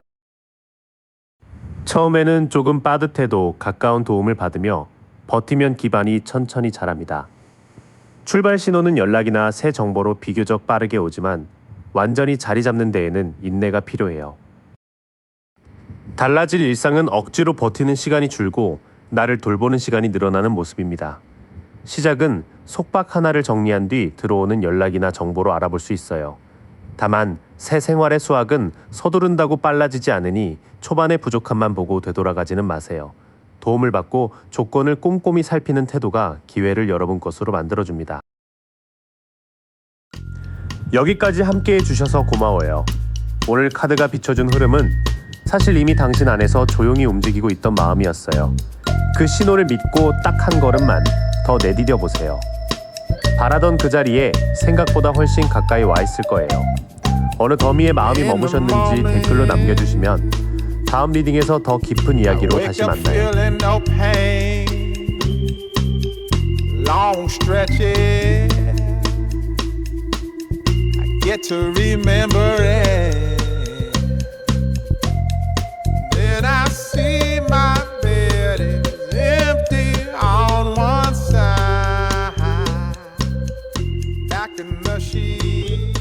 처음에는 조금 빠듯해도 가까운 도움을 받으며 버티면 기반이 천천히 자랍니다. 출발 신호는 연락이나 새 정보로 비교적 빠르게 오지만 완전히 자리 잡는 데에는 인내가 필요해요. 달라질 일상은 억지로 버티는 시간이 줄고 나를 돌보는 시간이 늘어나는 모습입니다. 시작은 속박 하나를 정리한 뒤 들어오는 연락이나 정보로 알아볼 수 있어요. 다만 새 생활의 수확은 서두른다고 빨라지지 않으니 초반의 부족함만 보고 되돌아가지는 마세요. 도움을 받고 조건을 꼼꼼히 살피는 태도가 기회를 여러분 것으로 만들어줍니다. 여기까지 함께해 주셔서 고마워요. 오늘 카드가 비춰준 흐름은 사실 이미 당신 안에서 조용히 움직이고 있던 마음이었어요. 그 신호를 믿고 딱 한 걸음만 더 내디뎌 보세요. 바라던 그 자리에 생각보다 훨씬 가까이 와 있을 거예요. 어느 더미에 마음이 머무셨는지 댓글로 남겨주시면 다음 리딩에서 더 깊은 이야기로 다시 만나요. Get to remember it. Then I see my bed is empty on one side. Back in the sheet.